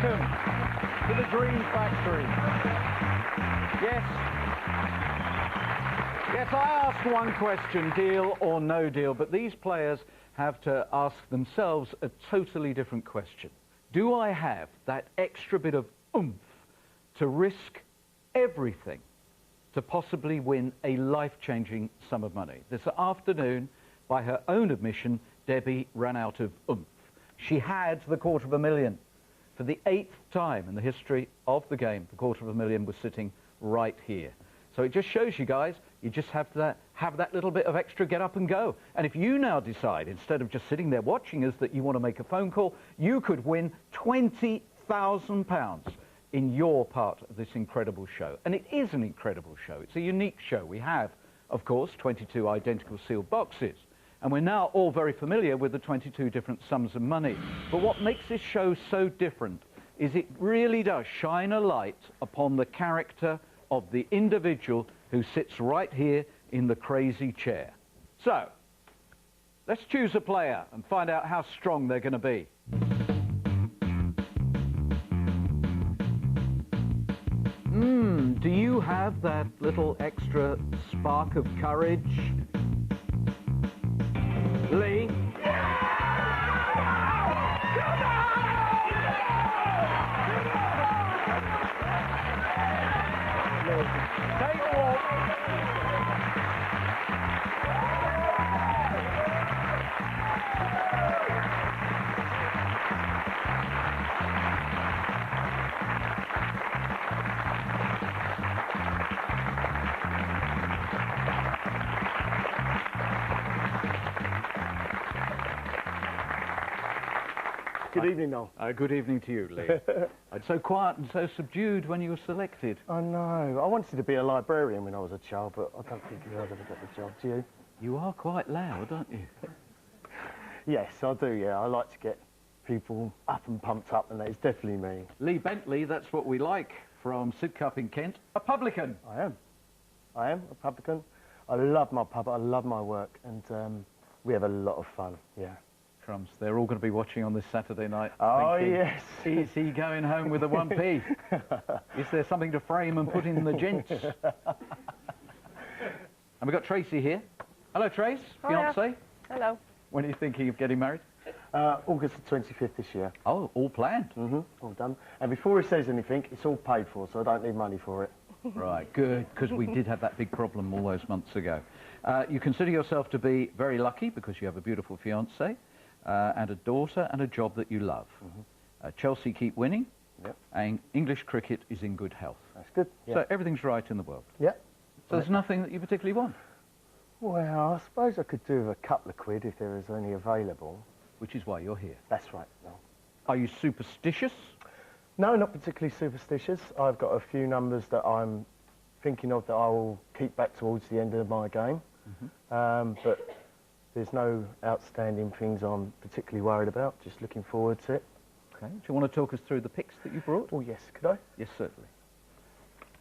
Welcome to the Dream Factory. Yes. Yes, I asked one question, deal or no deal, but these players have to ask themselves a totally different question. Do I have that extra bit of oomph to risk everything to possibly win a life-changing sum of money? This afternoon, by her own admission, Debbie ran out of oomph. She had the $250,000. For the 8th time in the history of the game, the $250,000 was sitting right here. So it just shows you guys, you just have to have that little bit of extra get up and go. And if you now decide, instead of just sitting there watching us, that you want to make a phone call, you could win £20,000 in your part of this incredible show. And it is an incredible show. It's a unique show. We have, of course, 22 identical sealed boxes. And we're now all very familiar with the 22 different sums of money. But what makes this show so different is it really does shine a light upon the character of the individual who sits right here in the crazy chair. So, let's choose a player and find out how strong they're going to be. Do you have that little extra spark of courage? Lee? Take a walk. Good evening, Noel. Good evening to you, Lee. So quiet and so subdued when you were selected. I know. I wanted to be a librarian when I was a child, but I don't think I'd ever get the job, do you? You are quite loud, aren't you? Yes, I do, yeah. I like to get people up and pumped up, and that is definitely me. Lee Bentley, that's what we like, from Sidcup in Kent. A publican. I am. I am a publican. I love my pub, I love my work, and we have a lot of fun, yeah. Crumbs, they're all going to be watching on this Saturday night. Oh, thinking, yes. Is he going home with a 1p? Is there something to frame and put in the gents? And we've got Tracy here. Hello, Trace. Hiya. Fiancé. Hello. When are you thinking of getting married? August the 25th this year. Oh, all planned. All done. And before he says anything, it's all paid for, so I don't need money for it. Right, good, because we did have that big problem all those months ago. You consider yourself to be very lucky because you have a beautiful fiancé. And a daughter and a job that you love. Chelsea keep winning, and English cricket is in good health. That's good. Yeah. So everything's right in the world. Yeah. So there's nothing that you particularly want? Well, I suppose I could do with a couple of quid if there is any available. Which is why you're here. That's right. No. Are you superstitious? No, not particularly superstitious. I've got a few numbers that I'm thinking of that I will keep back towards the end of my game. But there's no outstanding things I'm particularly worried about, just looking forward to it. Okay. Do you want to talk us through the picks that you brought? Oh, yes, could I? Yes, certainly.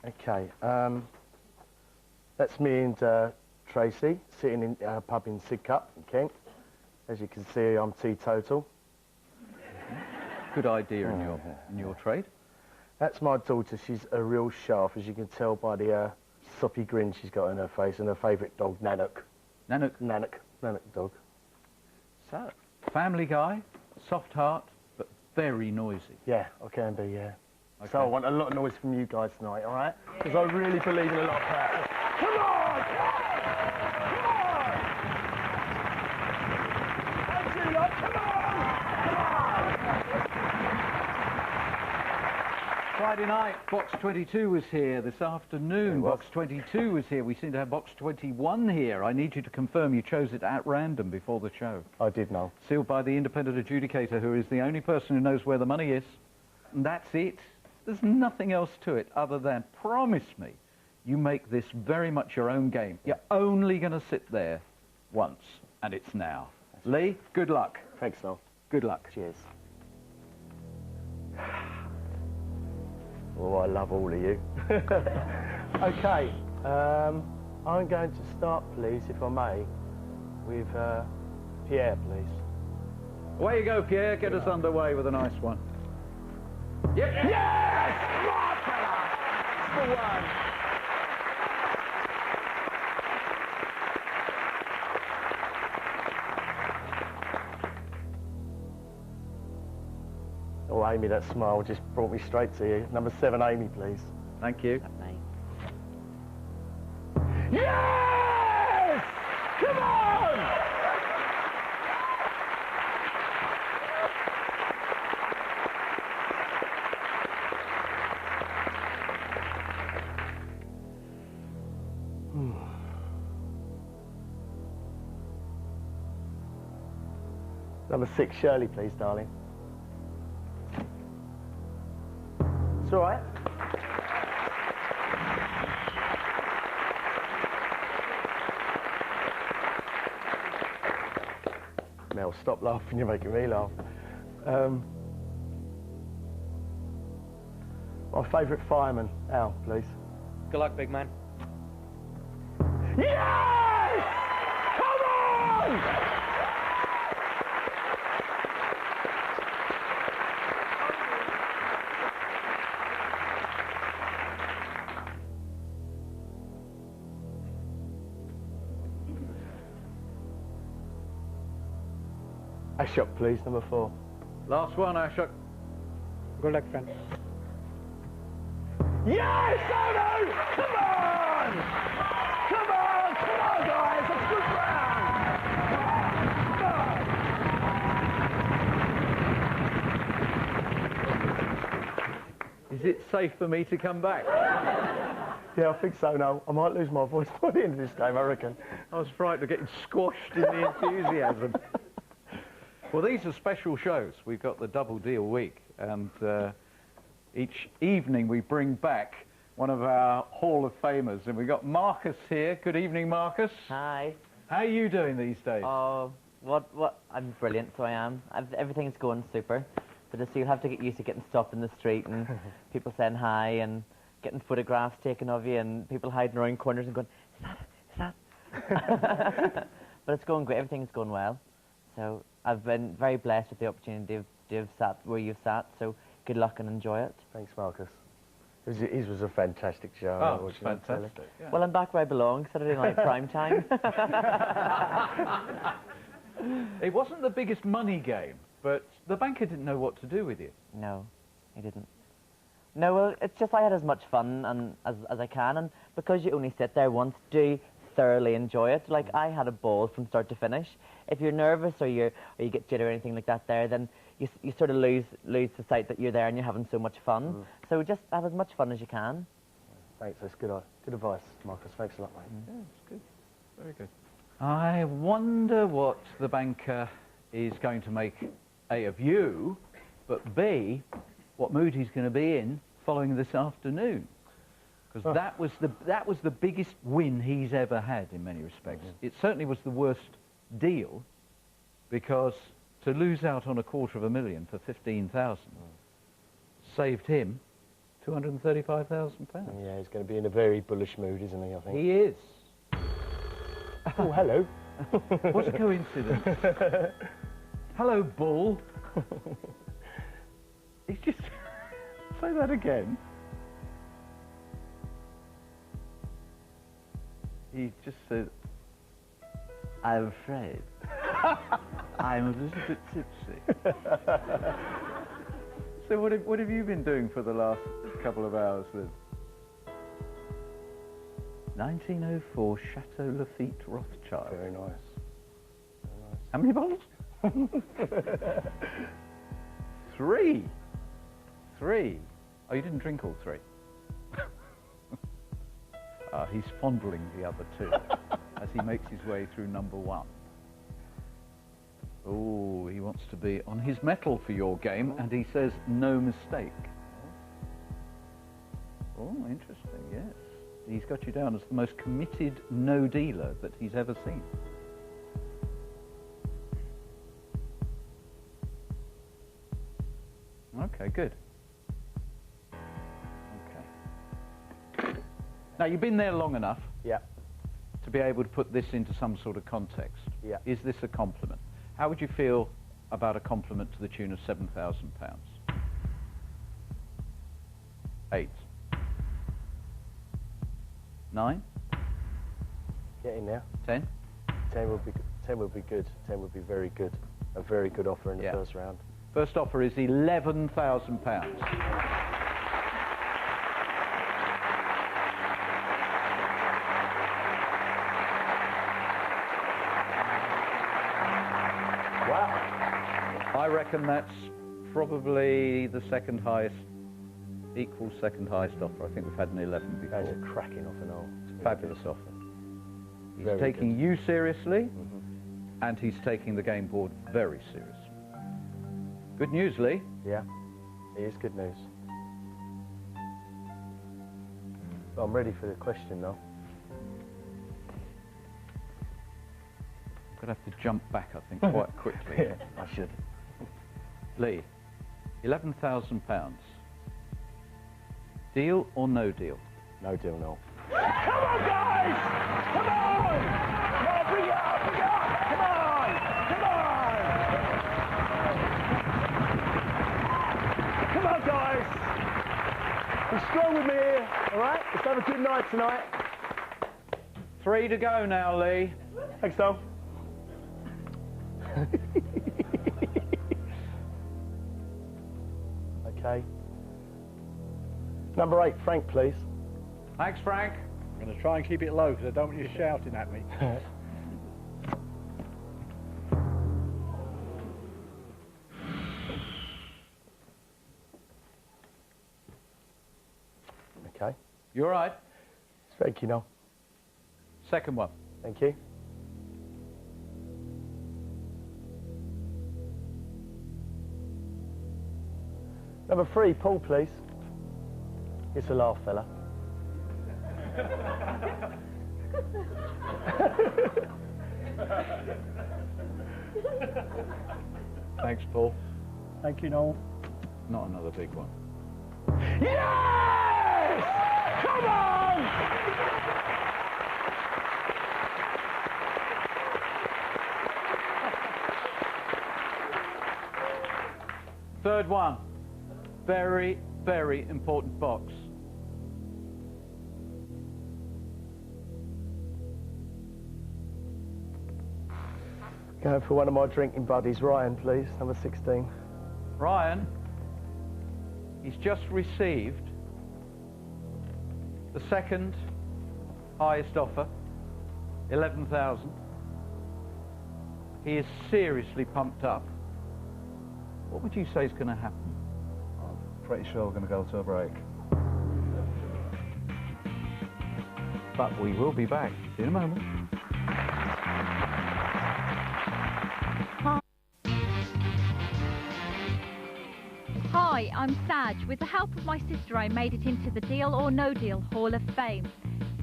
Okay, that's me and Tracy sitting in a pub in Sidcup in Kent. As you can see, I'm teetotal. Good idea in your trade. That's my daughter. She's a real sharp, as you can tell by the soppy grin she's got on her face, and her favourite dog, Nanook. Nanook? Nanook dog. So, family guy, soft heart, but very noisy. Yeah, I can be, yeah. Okay. So I want a lot of noise from you guys tonight, all right? Because I really believe in a lot of practice. Come on! Come on! Come on! Come on! Friday night, Box 22 was here. This afternoon, Box 22 was here. We seem to have Box 21 here. I need you to confirm you chose it at random before the show. I did know. Sealed by the independent adjudicator, who is the only person who knows where the money is. And that's it. There's nothing else to it other than, promise me, you make this very much your own game. You're only going to sit there once, and it's now. Lee, good luck. Thanks, Noel. Good luck. Cheers. Oh, I love all of you. Okay, I'm going to start, please, if I may, with Pierre, please. Away you go, Pierre. Get us underway with a nice one. Yep. Yes! Marcella! For one. Oh, Amy, that smile just brought me straight to you. Number 7, Amy, please. Thank you. Yes! Come on! Number 6, Shirley, please, darling. It's all right. Mel, stop laughing, you're making me laugh. My favourite fireman, Al, please. Good luck, big man. Yes! Come on! Ashok, please, number 4. Last one, Ashok. Good luck, friend. Yes, Ono! Come on! Come on! Come on, guys! That's a good round! Is it safe for me to come back? Yeah, I think so, no. I might lose my voice by the end of this game, I reckon. I was frightened of getting squashed in the enthusiasm. Well, these are special shows. We've got the Double Deal Week, and each evening we bring back one of our Hall of Famers, and we've got Marcus here. Good evening, Marcus. Hi. How are you doing these days? Oh, what? I'm brilliant, so I am. Everything's going super. But just, you'll have to get used to getting stopped in the street and people saying hi and getting photographs taken of you and people hiding around corners and going, is that? But it's going great. Everything's going well. So I've been very blessed with the opportunity to have sat where you've sat. So good luck and enjoy it. Thanks, Marcus. It was a fantastic show. Oh, it's fantastic. Yeah. Well, I'm back where I belong, Saturday night prime time. It wasn't the biggest money game, but the banker didn't know what to do with you. No, he didn't. No, well, it's just I had as much fun as I can, and because you only sit there once, do thoroughly enjoy it. Like, I had a ball from start to finish. If you're nervous or you get jittery or anything like that there, then you sort of lose the sight that you're there and you're having so much fun. So just have as much fun as you can. Thanks, that's good advice, Marcus. Thanks a lot, mate. Yeah, it's good. Very good. I wonder what the banker is going to make, A, of you, but B, what mood he's going to be in following this afternoon. Because that was the biggest win he's ever had in many respects. It certainly was the worst deal, because to lose out on $250,000 for 15,000 saved him £235,000. Yeah, he's going to be in a very bullish mood, isn't he, I think? He is. Oh, hello. What a coincidence. Hello, Bull. He's just... Say that again. He just said, I'm afraid I'm a little bit tipsy. So what have you been doing for the last couple of hours then? 1904 Chateau Lafite Rothschild. Very nice. How many bottles? 3. 3. Oh, you didn't drink all 3. He's fondling the other 2 as he makes his way through number 1. Oh, he wants to be on his mettle for your game, and he says no mistake. Oh, interesting, yes. He's got you down as the most committed no-dealer that he's ever seen. Okay, good. Okay. Now, you've been there long enough Yeah. to be able to put this into some sort of context. Yeah. Is this a compliment? How would you feel about a compliment to the tune of £7,000? 8. 9. Get in there. 10. 10 would be good. 10 would be good. 10 would be very good. A very good offer in the Yeah. first round. First offer is £11,000. Wow. I reckon that's probably the second highest, equal second highest offer. I think we've had an 11 before. That's a cracking offer, Noel. Fabulous offer. He's Very taking you seriously, Mhm. and he's taking the game board very seriously. Good news, Lee. Yeah, it is good news. Well, I'm ready for the question now. I'm going to have to jump back, I think, quite quickly. Yeah, I should. Lee, £11,000. Deal or no deal? No deal, Noel. Come on, guys! Come on! Come on, bring it up, bring it up! Come on! Come on! Come on, guys! Be strong with me here, all right? Let's have a good night tonight. 3 to go now, Lee. Thanks, Noel. Okay. Number 8, Frank, please. Thanks, Frank. I'm going to try and keep it low because I don't want you shouting at me. Okay. You all right? Thank you, Noel. Second one. Thank you. Number 3, Paul, please. It's a laugh, fella. Thanks, Paul. Thank you, Noel. Not another big one. Yes! Come on! Third one. Very, very important box. Going for one of my drinking buddies, Ryan, please. Number 16. Ryan, he's just received the second highest offer, 11,000. He is seriously pumped up. What would you say is going to happen? I'm pretty sure we're going to go to a break. But we will be back in a moment. Hi, I'm Saj. With the help of my sister, I made it into the Deal or No Deal Hall of Fame.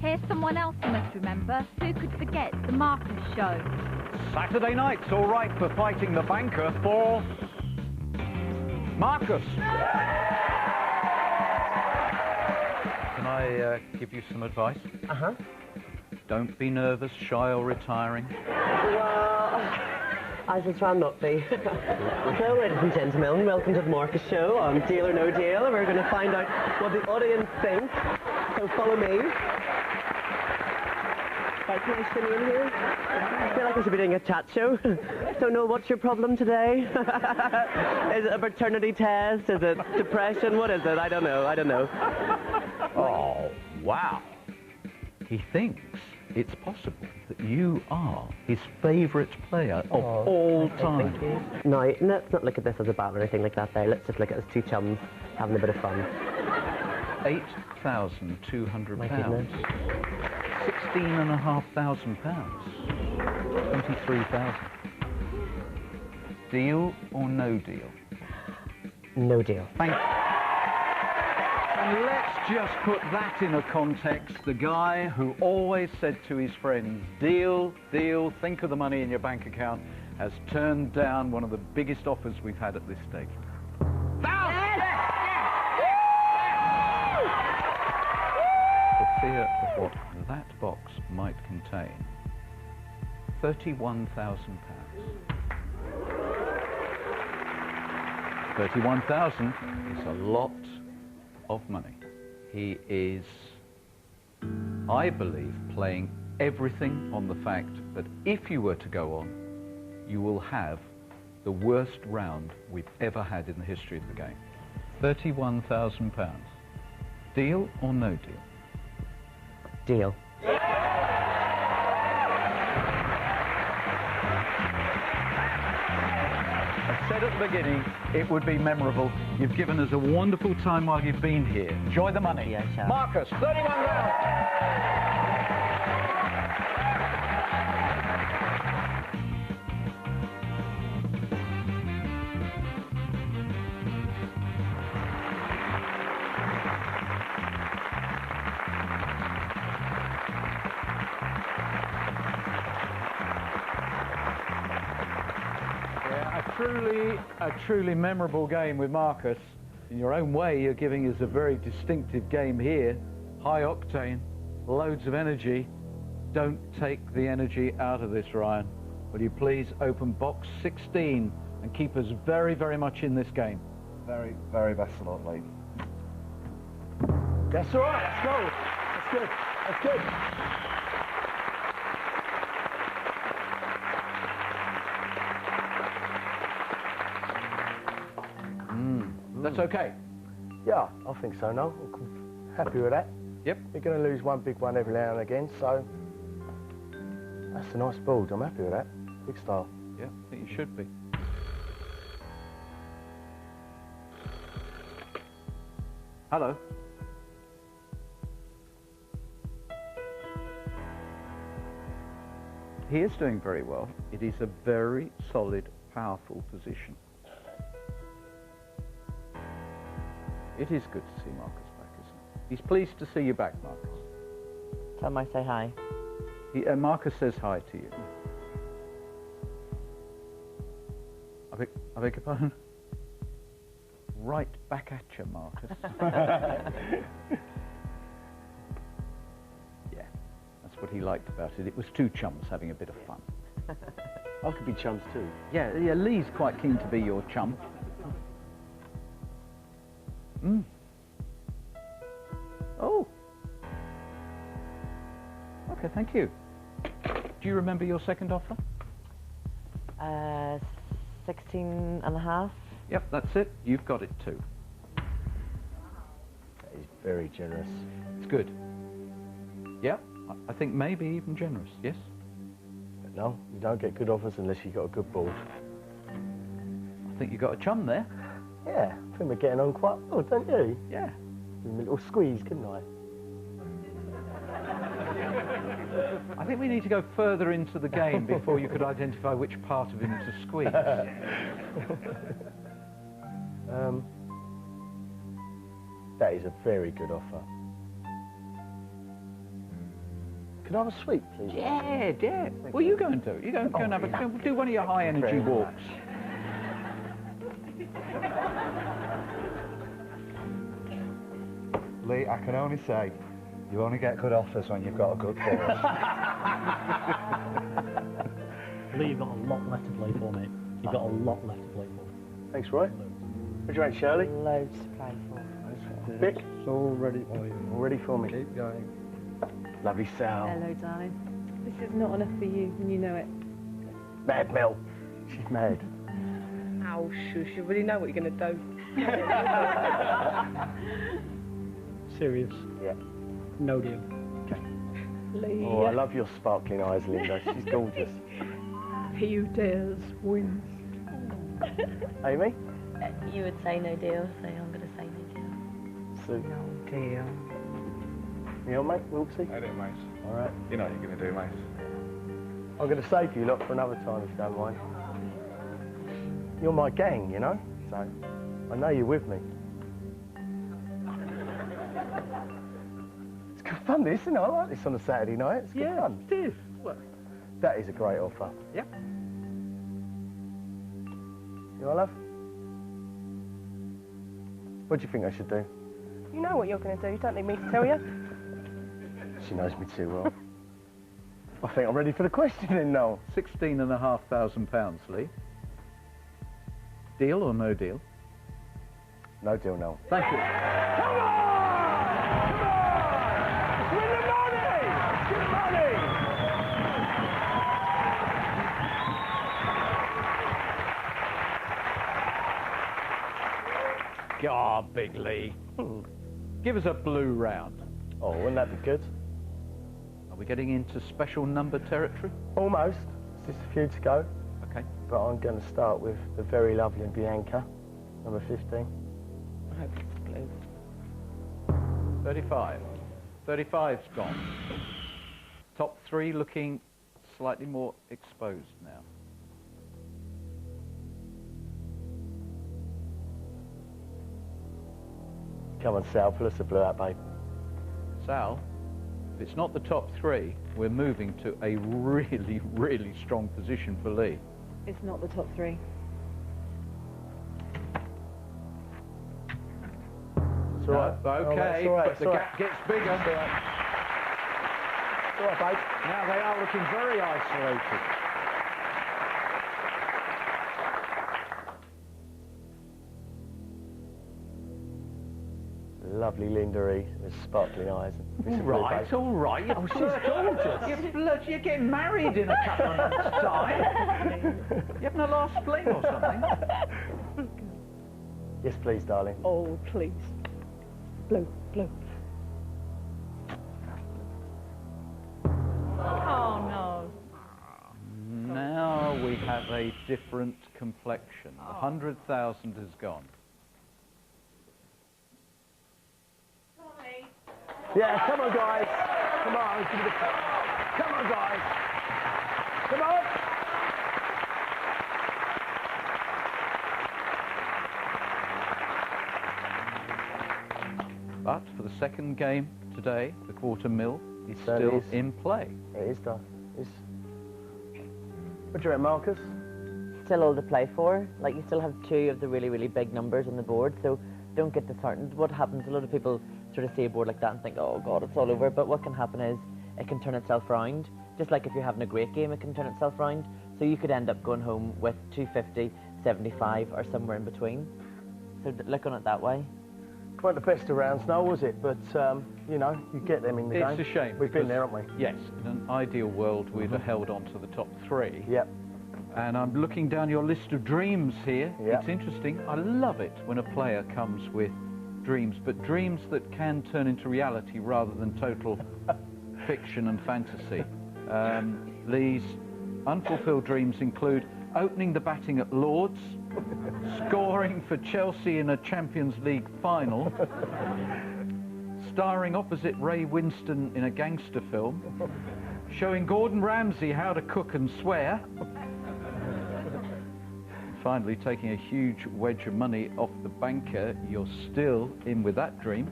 Here's someone else you must remember. Who could forget the Marcus Show? Saturday night's all right for fighting the banker for Marcus. Can I give you some advice? Uh-huh. Don't be nervous, shy or retiring. Well, I shall try not be. So, ladies and gentlemen, welcome to the Marcus Show on Deal or No Deal. We're going to find out what the audience thinks. So follow me. Right, can I spin you in here? I feel like I should be doing a chat show. Don't know, what's your problem today? Is it a paternity test? Is it depression? What is it? I don't know. Oh, wow. He thinks it's possible that you are his favourite player of all time. No, let's not look at this as a battle or anything like that there. Let's just look at it as two chums having a bit of fun. £8,200. My goodness. £16,500. 23,000. Deal or no deal? No deal. Thank you. And let's just put that in a context. The guy who always said to his friends, deal, deal, think of the money in your bank account, has turned down one of the biggest offers we've had at this stage. The fear of what that box might contain. £31,000. 31,000 is a lot of money. He is, I believe, playing everything on the fact that if you were to go on, you will have the worst round we've ever had in the history of the game. £31,000. Deal or no deal? Deal. I said at the beginning it would be memorable. You've given us a wonderful time while you've been here. Enjoy the money. Yeah, sure. Marcus, 31 rounds. A truly memorable game with Marcus. In your own way, you're giving us a very distinctive game here. High octane, loads of energy. Don't take the energy out of this, Ryan. Will you please open box 16 and keep us very, very much in this game? Very, very best of luck, Lee. That's all right. Let's go. That's good. That's good. That's okay. Yeah, I think so, no? I'm happy with that. Yep. You're going to lose one big one every now and again, so that's a nice board. I'm happy with that. Big style. Yeah, I think you should be. Hello. He is doing very well. It is a very solid, powerful position. It is good to see Marcus back, isn't it? He's pleased to see you back, Marcus. Tell him I say hi. Marcus says hi to you. I beg your pardon? Right back at you, Marcus. Yeah, that's what he liked about it. It was two chums having a bit of fun. I could be chums too. Yeah, Lee's quite keen to be your chum. Oh. Okay, thank you. Do you remember your second offer? 16 and a half. Yep, that's it. You've got it too. That is very generous. It's good. Yeah, I think maybe even generous, yes? But no, you don't get good offers unless you've got a good board. I think you got a chum there. Yeah, I think we're getting on quite well, don't you? Yeah. Give him a little squeeze, couldn't I? I think we need to go further into the game before you could identify which part of him to squeeze. That is a very good offer. Can I have a sweet, please? Yeah. What are you going to do? You're going to go and have do one of your high energy walks. Lee, I can only say, you only get good offers when you've got a good board. Lee, you've got a lot left to play for, mate. You've got a lot left to play for. Thanks, Roy. What do you rate, Shirley? Loads to play for. Vic? So ready for you. All ready for me? Keep going. Lovely Sal. Hello, darling. This is not enough for you, and you know it. Mad Mel. She's mad. Ow, shush. You really know what you're going to do. Serious? Yeah. No deal. Lee. Oh, I love your sparkling eyes, Linda. She's gorgeous. He who dares wins. Amy? You would say no deal, so I'm going to say no deal. Sue? No deal. You know, mate? Wilksy? I do, mate. All right. You know what you're going to do, mate. I'm going to save you lot for another time, if you don't mind. You're my gang, you know? So, I know you're with me. It's good fun, this, isn't it? I like this on a Saturday night. It's good fun. It is. Well, That is a great offer. Yep. You know, love? What do you think I should do? You know what you're going to do. You don't need me to tell you. She knows me too well. I think I'm ready for the question then, Noel. £16,500, Lee. Deal or no deal? No deal, Noel. Thank you. Win the money! Get the money! God, Big Lee. Give us a blue round. Oh, wouldn't that be good? Are we getting into special number territory? Almost. It's just a few to go. Okay. But I'm going to start with the very lovely Bianca, number 15. I hope it's blue. 35. 35's gone. Top three looking slightly more exposed now. Come on, Sal, pull us a blue out, babe. Sal, if it's not the top three, we're moving to a really, really strong position for Lee. It's not the top three. It's all right. Okay, it's all right, but the gap gets bigger. It's all right, babe. Now they are looking very isolated. Lovely Linda E. with sparkling eyes. All right. Oh, she's gorgeous. You're getting married in a couple of months' time. You having a last fling or something? Yes, please, darling. Oh, please. Blue, blue. Oh, no. Now we have a different complexion. The 100,000 has gone. Yeah, come on, guys. Come on, give it a... Come on, guys. Come on. But for the second game today, the quarter mil is That still is. in play. It is done. It's... What do you reckon, Marcus? Still all to play for. Like, you still have two of the really, really big numbers on the board, so don't get disheartened. What happens, a lot of people sort of see a board like that and think, oh God, it's all over. But what can happen is it can turn itself round. Just like if you're having a great game, it can turn itself round. So you could end up going home with 250, 75, or somewhere in between. So look on it that way. Quite the best of rounds, no, was it? But, you know, you get them in the game. It's a shame. We've been because, there, haven't we? Yes, in an ideal world, we'd have held on to the top three. Yep. And I'm looking down your list of dreams here. Yep. It's interesting. I love it when a player comes with dreams, but dreams that can turn into reality rather than total fiction and fantasy. Lee's unfulfilled dreams include opening the batting at Lord's, scoring for Chelsea in a Champions League final, starring opposite Ray Winston in a gangster film, showing Gordon Ramsay how to cook and swear, finally taking a huge wedge of money off the banker. You're still in with that dream,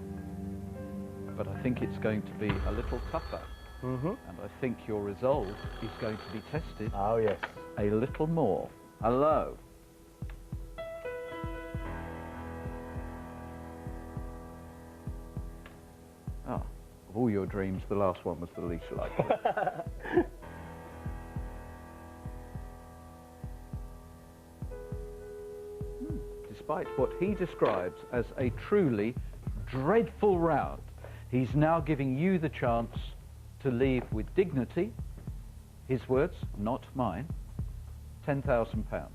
but I think it's going to be a little tougher. And I think your resolve is going to be tested. Oh, yes. A little more. Hello. Ah, of all your dreams, the last one was the least likely. Despite what he describes as a truly dreadful round, he's now giving you the chance to leave with dignity. His words, not mine. £10,000.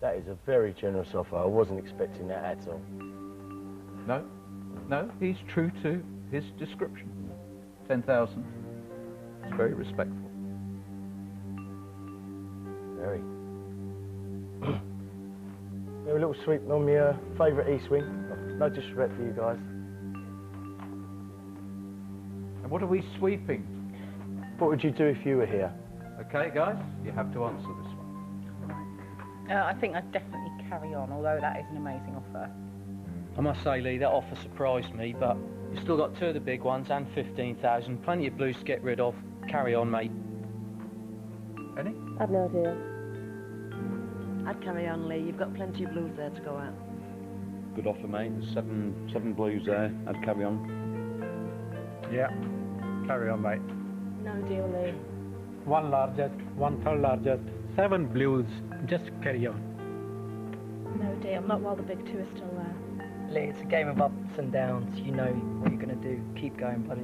That is a very generous offer. I wasn't expecting that at all. No, he's true to his description. 10,000. It's very respectful. Very. A little sweep on my favourite E-swing. No disrespect for you guys. And what are we sweeping? What would you do if you were here? Okay, guys, you have to answer this one. I think I'd definitely carry on, although that is an amazing offer. I must say, Lee, that offer surprised me, but you've still got two of the big ones and 15,000. Plenty of blues to get rid of. Carry on, mate. Penny? I've no idea. I'd carry on, Lee. You've got plenty of blues there to go out. Good offer, mate. There's seven blues there. I'd carry on. Yeah, carry on, mate. No deal, Lee. One largest, one third largest, 7 blues. Just carry on. No deal, not while the big two are still there. Lee, it's a game of ups and downs. You know what you're going to do. Keep going, buddy.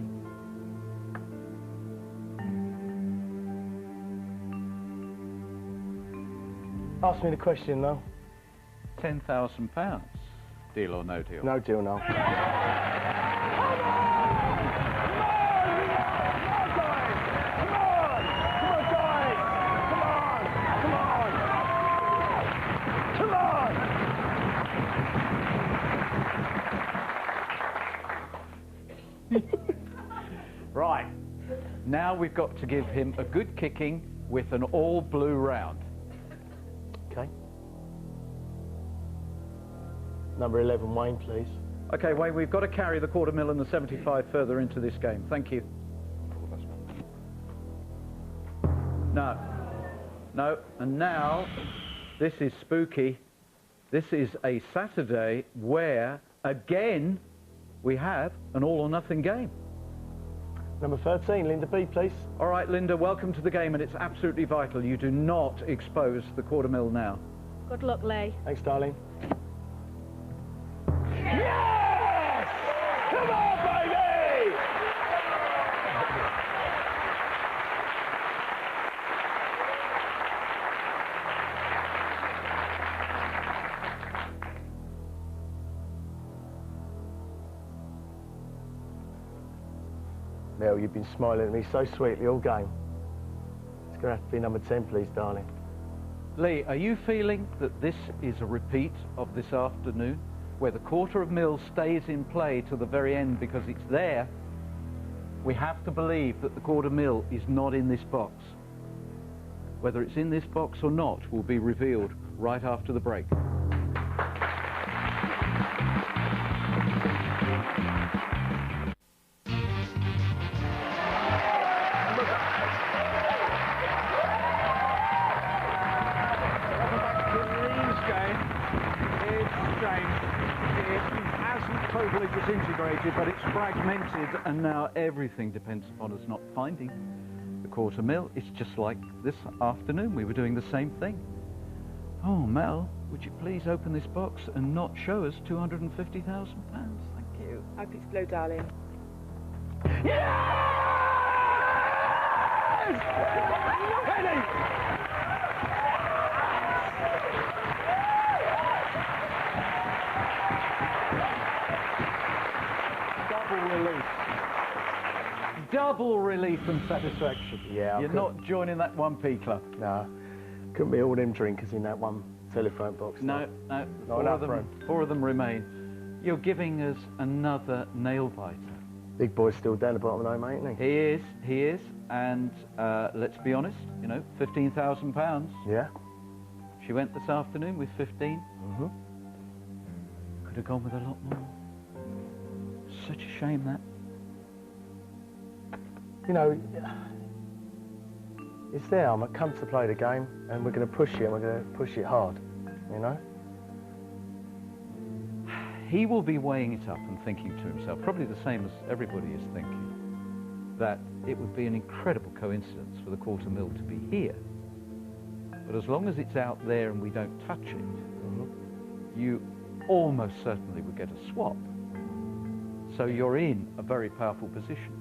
Ask me the question, though. £10,000. Deal or no deal? No deal, no. Right. Now we've got to give him a good kicking with an all-blue round. Okay. Number 11, Wayne, please. OK, Wayne, we've got to carry the £250,000 and the 75 further into this game. Thank you. No. No. And now, this is spooky. This is a Saturday where, again, we have an all-or-nothing game. Number 13, Linda B, please. All right, Linda, welcome to the game, and it's absolutely vital you do not expose the £250,000 now. Good luck, Lee. Thanks, darling. Yes! Come on, baby! Mel, you've been smiling at me so sweetly all game. It's going to have to be number 10, please, darling. Lee, are you feeling that this is a repeat of this afternoon, where the £250,000 stays in play to the very end because it's there? We have to believe that the £250,000 is not in this box. Whether it's in this box or not will be revealed right after the break. Totally disintegrated, but it's fragmented, and now everything depends upon us not finding the £250,000. It's just like this afternoon, we were doing the same thing. Oh, Mel, would you please open this box and not show us £250,000? Thank you. Hope it's blue, darling. Double relief and satisfaction. Yeah. You're not joining that 1p club. No. Couldn't be all them drinkers in that one telephone box. No, no. Four of them remain. You're giving us another nail biter. Big boy's still down the bottom of the night, ain't he? He is. And let's be honest, you know, £15,000. Yeah. She went this afternoon with 15. Mm-hmm. Could have gone with a lot more. Such a shame, that. You know, it's there. I'm come to play the game, and we're going to push it, and we're going to push it hard, you know? He will be weighing it up and thinking to himself, probably the same as everybody is thinking, that it would be an incredible coincidence for the £250,000 to be here. But as long as it's out there and we don't touch it, you almost certainly would get a swap. So you're in a very powerful position.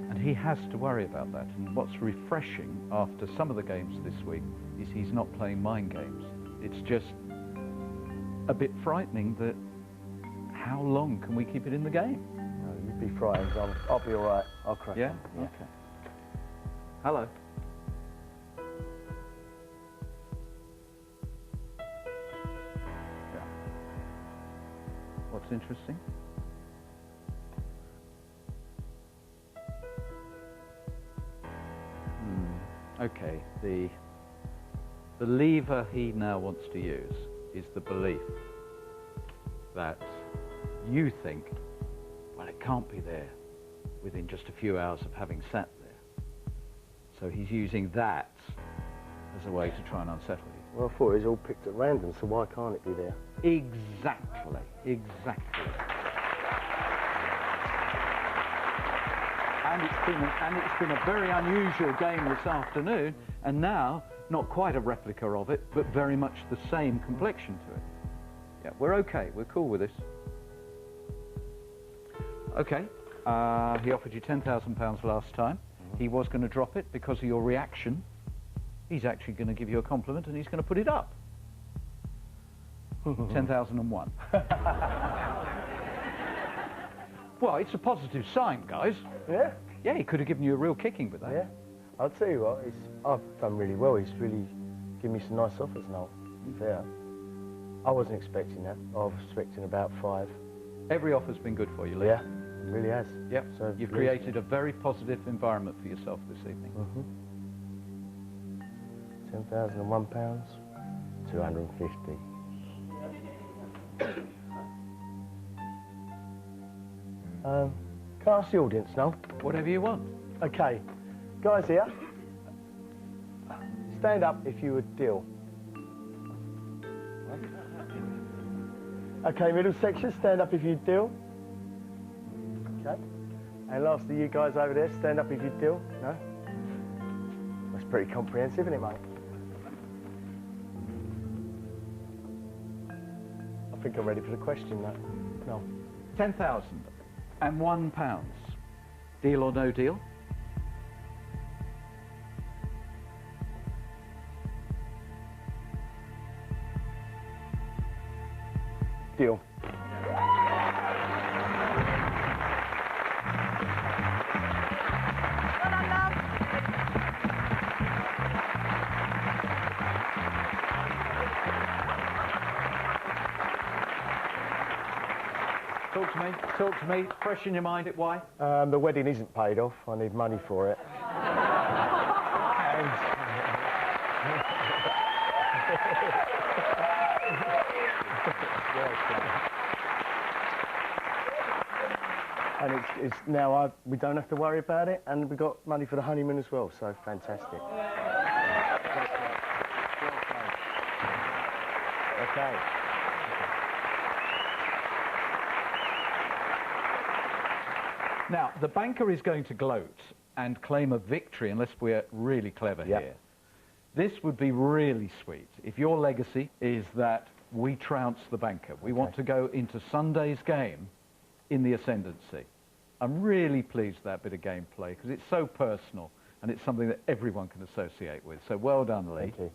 And he has to worry about that. And what's refreshing after some of the games this week is he's not playing mind games. It's just a bit frightening that how long can we keep it in the game? No, you'd be frightened. I'll be all right. I'll crack on. Yeah? Okay. Hello. Yeah. What's interesting? Okay, the lever he now wants to use is the belief that you think, well, it can't be there within just a few hours of having sat there. So he's using that as a way to try and unsettle you. Well, I thought it was all picked at random, so why can't it be there? Exactly, exactly. And it's been a very unusual game this afternoon, and now not quite a replica of it, but very much the same complexion to it. we're okay. We're cool with this. Okay. He offered you £10,000 last time. He was going to drop it because of your reaction. He's actually going to give you a compliment and he's going to put it up. 10,001. Well, it's a positive sign, guys. Yeah? Yeah, he could have given you a real kicking with that. Yeah. I'll tell you what, I've done really well. He's really given me some nice offers now. Yeah. I wasn't expecting that. I was expecting about 5. Every offer's been good for you, Lee. Yeah, it really has. Yep. So You've created a very positive environment for yourself this evening. £10,001, 250. Can I ask the audience now? Whatever you want. Okay, guys here, stand up if you would deal. Okay, middle section, stand up if you deal. Okay. And lastly, you guys over there, stand up if you deal. No? That's pretty comprehensive, isn't it, mate? I think I'm ready for the question, though. No. £10,001. Deal or no deal? Deal. Talk to me. Fresh in your mind, why? The wedding isn't paid off. I need money for it. And it's now we don't have to worry about it, and we got money for the honeymoon as well. So fantastic. Okay. Now, the banker is going to gloat and claim a victory unless we're really clever here. This would be really sweet if your legacy is that we trounce the banker. We want to go into Sunday's game in the ascendancy. I'm really pleased with that bit of gameplay because it's so personal and it's something that everyone can associate with. So well done, Lee. Thank you.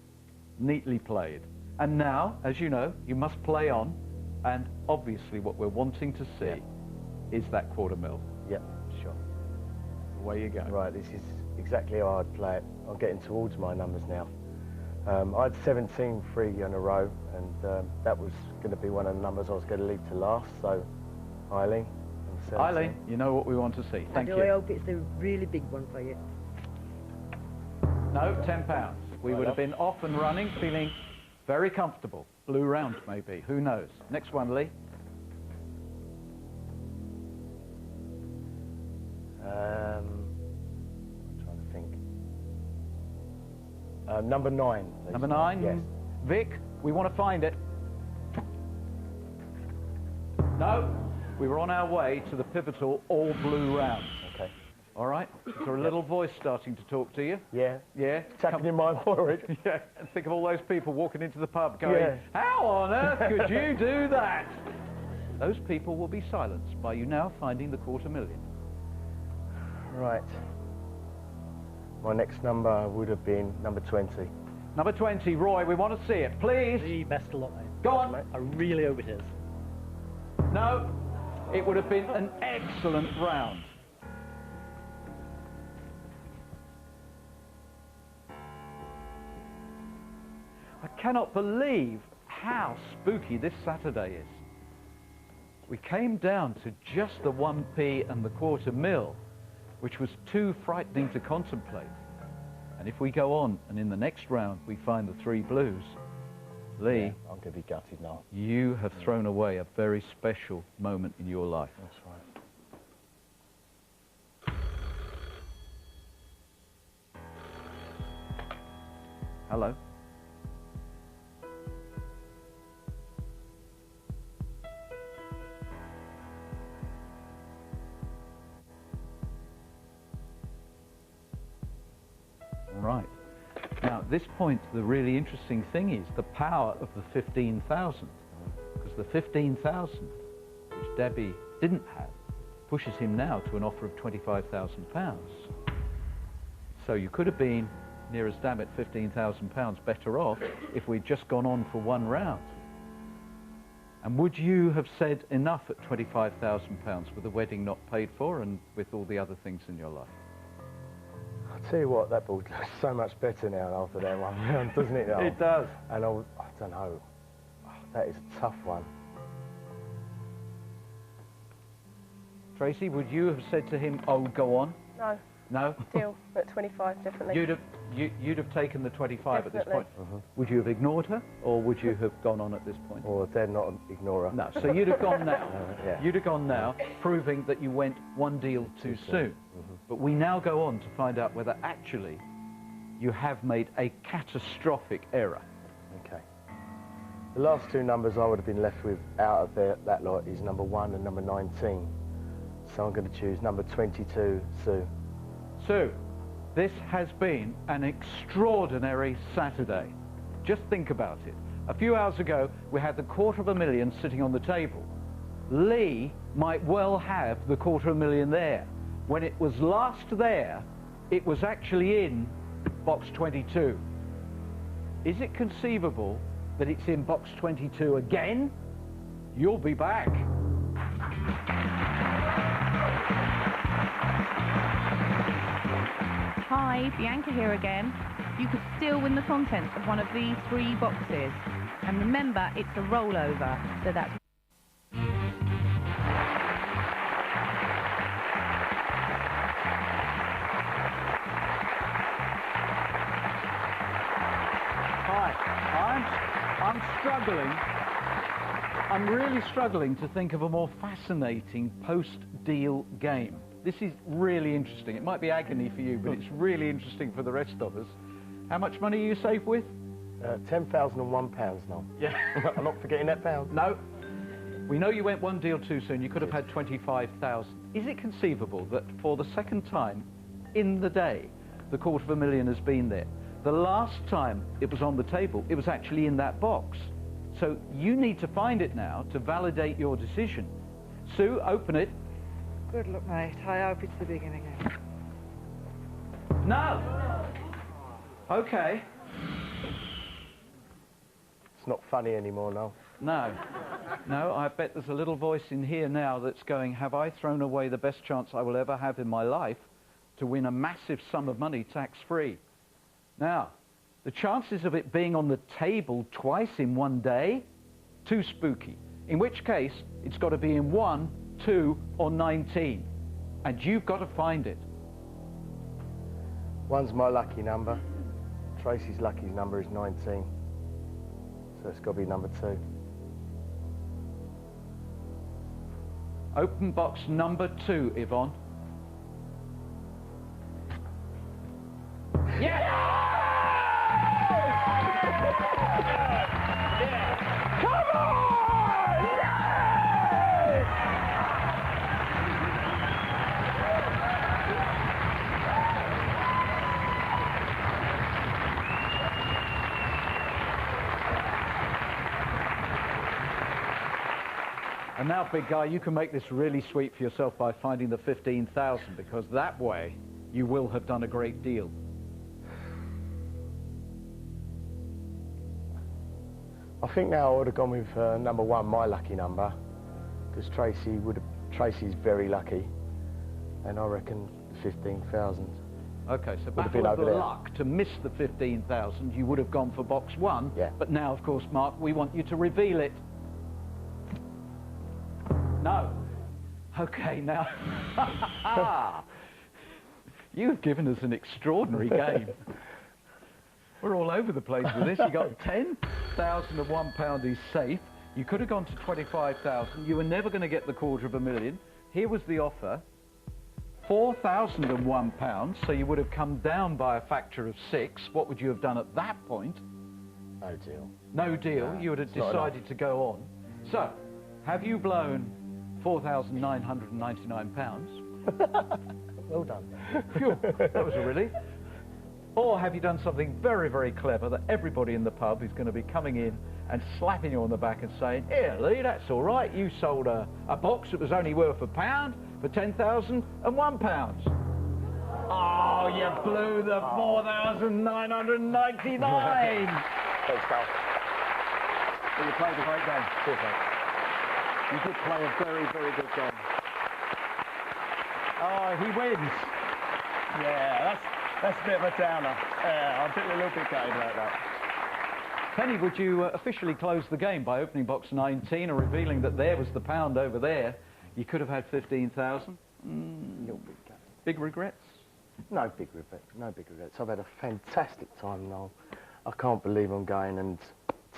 Neatly played. And now, as you know, you must play on, and obviously what we're wanting to see is that £250,000. Yep, sure. Away you go. Right, this is exactly how I'd play it. I'm getting towards my numbers now. I had 17 free in a row, and that was going to be one of the numbers I was going to leave to last, so Eileen. Eileen, you know what we want to see. Thank you. I hope it's the really big one for you. No, £10. We would have been off and running, feeling very comfortable. Blue round, maybe. Who knows? Next one, Lee. I'm trying to think. Number 9. Please. Number 9? Yes. Vic, we want to find it. No, we were on our way to the pivotal all blue round. Okay. All right? Is there a little voice starting to talk to you? Yeah. Yeah? Tapping in my forehead. Yeah, and think of all those people walking into the pub going, how on earth could you do that? Those people will be silenced by you now finding the £250,000. Right. My next number would have been number 20. Number 20, Roy, we want to see it, please. The best of luck, mate. Go on. I really hope it is. No, it would have been an excellent round. I cannot believe how spooky this Saturday is. We came down to just the 1p and the £250,000, which was too frightening to contemplate. And if we go on and in the next round we find the 3 blues, Lee, I'm going to be gutted now. You have thrown away a very special moment in your life. That's right. Hello. Right. Now, at this point, the really interesting thing is the power of the 15,000, because the 15,000, which Debbie didn't have, pushes him now to an offer of £25,000. So you could have been, near as damn it, £15,000 better off if we'd just gone on for one round. And would you have said enough at £25,000 with the wedding not paid for and with all the other things in your life? I'll tell you what, that ball looks so much better now after that one round, doesn't it? It does. And I don't know. Oh, that is a tough one. Tracy, would you have said to him, oh, go on? No. No? Deal at 25, definitely. You'd have taken the 25 Definitely. at this point. Would you have ignored her, or would you have gone on at this point? Or dare not ignore her. No, so you'd have gone now. Yeah. You'd have gone now, proving that you went one deal too soon. But we now go on to find out whether actually you have made a catastrophic error. Okay. The last two numbers I would have been left with out of that lot is number 1 and number 19. So I'm going to choose number 22, Sue. Sue, this has been an extraordinary Saturday. Just think about it. A few hours ago, we had the $250,000 sitting on the table. Lee might well have the $250,000 there. When it was last there, it was actually in box 22. Is it conceivable that it's in box 22 again? You'll be back. Hi, Bianca here again. You could still win the contents of one of these 3 boxes. And remember, it's a rollover, so that's... Hi, I'm struggling. I'm really struggling to think of a more fascinating post-deal game. This is really interesting. It might be agony for you, but it's really interesting for the rest of us. How much money are you safe with? £10,001 now. Yeah. I'm not forgetting that pound. No. We know you went one deal too soon. You could have had 25,000. Is it conceivable that for the second time in the day, the $250,000 has been there? The last time it was on the table, it was actually in that box. So you need to find it now to validate your decision. Sue, open it. Good luck, mate. I hope it's the beginning. No! Okay. It's not funny anymore now. No. No, I bet there's a little voice in here now that's going, have I thrown away the best chance I will ever have in my life to win a massive sum of money tax-free? Now, the chances of it being on the table twice in one day? Too spooky. In which case, it's got to be in 1, 2, or 19. And you've got to find it. 1's my lucky number. Tracy's lucky number is 19. So it's got to be number 2. Open box number 2, Yvonne. Yes! Come on! And now, big guy, you can make this really sweet for yourself by finding the 15,000, because that way you will have done a great deal. I think now I would have gone with number 1, my lucky number, because Tracy's very lucky, and I reckon 15,000. Okay, so battle of the luck to miss the 15,000, you would have gone for box 1. Yeah. But now, of course, Mark, we want you to reveal it. No. Okay, now. You've given us an extraordinary game. We're all over the place with this. You got £10,001 is safe. You could have gone to 25,000. You were never going to get the $250,000. Here was the offer. £4,001, so you would have come down by a factor of 6. What would you have done at that point? No deal. No deal. No, you would have decided to go on. So, have you blown £4,999? Well done. Phew, that was a relief. Or have you done something very, very clever that everybody in the pub is going to be coming in and slapping you on the back and saying, "Here, Lee, that's all right. You sold a box that was only worth £1 for £10,001. Oh, you blew the 4,999. Thanks, pal. Well, you played a great game. Cheers, mate. You did play a very, very good game. Oh, he wins. Yeah, that's a bit of a downer. Yeah, I'm feeling a little bit gutted about that. Penny, would you officially close the game by opening box 19 and revealing that there was the pound over there? You could have had 15,000. Big regrets? No big regrets. No big regrets. I've had a fantastic time, Noel. I can't believe I'm going, and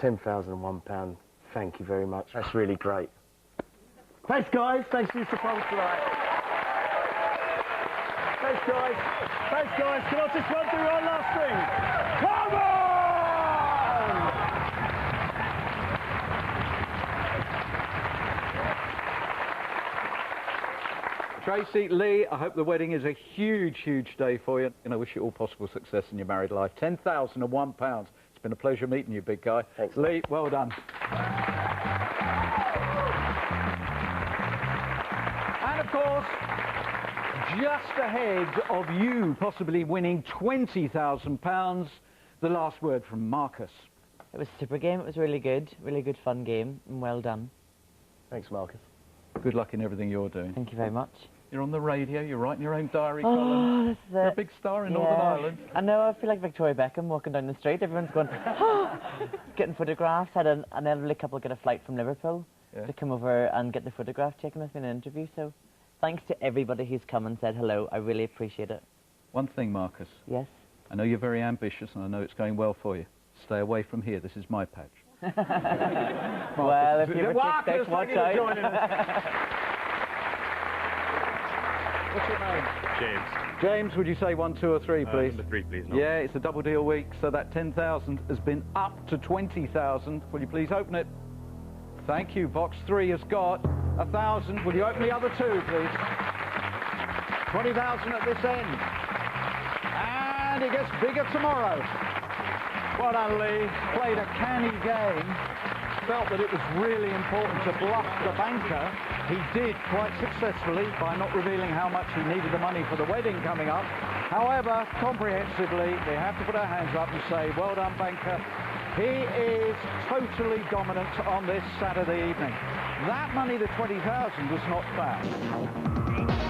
£10,001. Thank you very much. That's really great. Thanks, guys. Thanks for your support tonight. Thanks, guys. Thanks, guys. Can I just run through our last thing? Come on! Tracy, Lee, I hope the wedding is a huge, huge day for you, and I wish you all possible success in your married life. £10,001. It's been a pleasure meeting you, big guy. Thanks, Lee, well done. And of course, just ahead of you possibly winning £20,000, the last word from Marcus. It was a super game. It was really good fun game, and well done. Thanks, Marcus. Good luck in everything you're doing. Thank you very much. You're on the radio, you're writing your own diary Oh, column. this is You're a it. big star in Northern Ireland. I know, I feel like Victoria Beckham walking down the street. Everyone's going, oh, getting photographs. Had an elderly couple get a flight from Liverpool to come over and get the photograph taken with me in an interview. So thanks to everybody who's come and said hello. I really appreciate it. One thing, Marcus. Yes? I know you're very ambitious and I know it's going well for you. Stay away from here. This is my patch. Well, if you ever Marcus, take watch thank you for joining out. us. What's your name? James. James, would you say 1, 2 or 3, please? Number 3, please. No. Yeah, it's a double deal week, so that 10,000 has been up to 20,000. Will you please open it? Thank you. Box 3 has got 1,000. Will you open the other 2, please? 20,000 at this end. And it gets bigger tomorrow. Well done, Lee. Played a canny game. Felt that it was really important to bluff the banker. He did quite successfully by not revealing how much he needed the money for the wedding coming up. However, comprehensively, we have to put our hands up and say, well done, banker. He is totally dominant on this Saturday evening. That money, the 20,000, was not foul.